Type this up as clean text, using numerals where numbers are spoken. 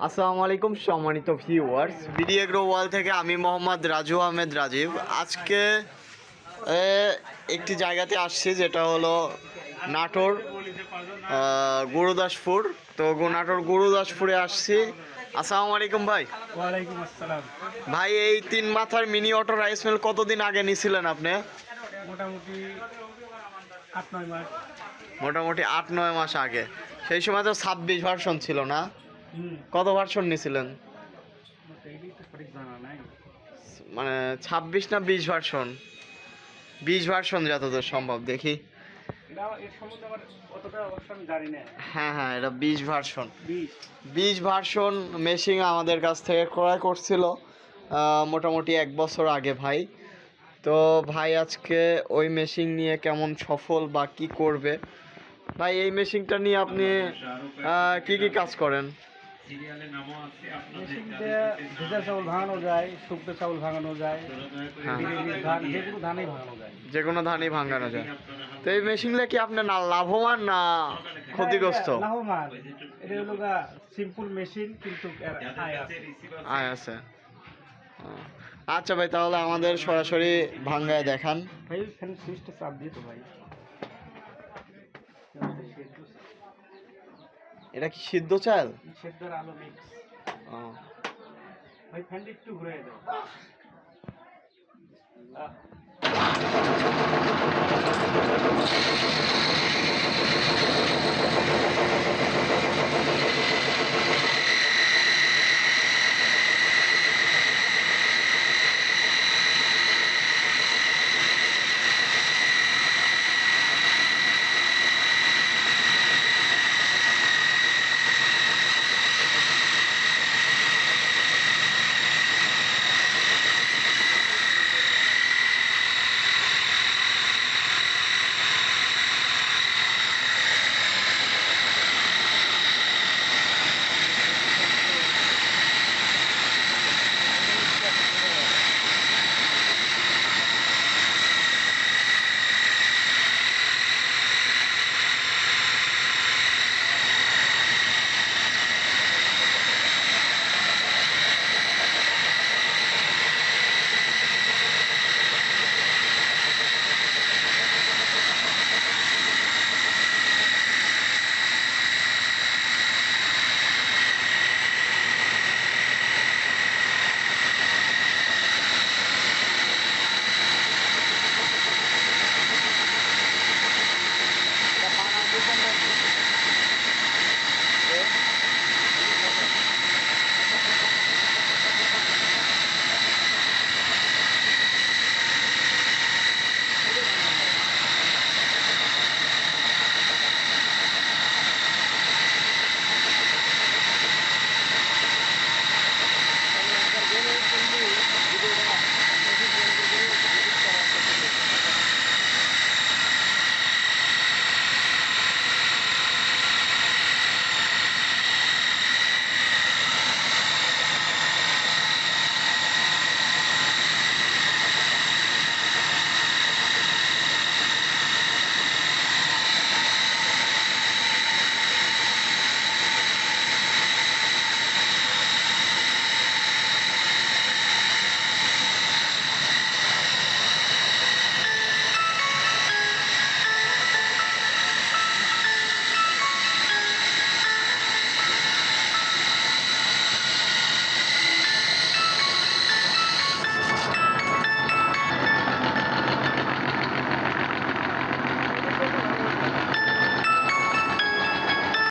আসসালামু আলাইকুম সম্মানিত ভিউয়ার্স, বিডি এগ্রো ওয়াল থেকে আমি মোহাম্মদ রাজু আহমেদ রাজীব। আজকে একটি জায়গাতে আসছি যেটা হলো নাটোর গুরুদাসপুর। তো নাটোর গুরুদাসপুরে আসছি। আসসালামু আলাইকুম ভাই। ওয়ালাইকুম আসসালাম। ভাই, এই 3 মাথার মিনি অটো রাইস মিল কতদিন আগে নিছিলেন আপনি? মোটামুটি 8-9 মাস। মোটামুটি 8-9 মাস আগে। সেই সময় তো 26 ভার্সন ছিল না? কত ভার্সন নিছিলেন? সঠিক জানা নাই। মানে 26 না 20 ভার্সন? 20 ভার্সন যতদূর সম্ভব দেখি। এর সম্বন্ধে আমার অতটা অবশ্য আমি জানি না। হ্যাঁ, এটা 20 ভার্সন। 20 20 ভার্সন মেশিন আমাদের কাছ থেকে ক্রয় করছিল মোটামুটি 1 বছর আগে ভাই। তো ভাই আজকে ওই মেশিন নিয়ে কেমন সফল বা কি করবে ভাই, এই মেশিনটা নিয়ে আপনি কি কি কাজ করেন? মেশিন দিয়ে ভেজা চাউল ভাঙানো যায়, শুকনো চাউল ভাঙানো যায়, ধান যে কোনো ধানই ভাঙানো যায়। যে কোনো ধানই ভাঙানো যায়। তো এই মেশিনটা কি আপনার না লাভবান না ক্ষতিগ্রস্ত? লাভবান। এটা হলো সিম্পল মেশিন, কিন্তু আয় আছে। আচ্ছা ভাই, তাহলে আমাদের সরাসরি ভাঙ্গায় দেখান। ভাই এখানে সুইচটা চাপ দিয়ে তো ভাই। এটা কি সিদ্ধ চাল? সেদ্ধর আলো মিক্স। ও ভাই ফ্যানটা একটু ঘুরে দাও।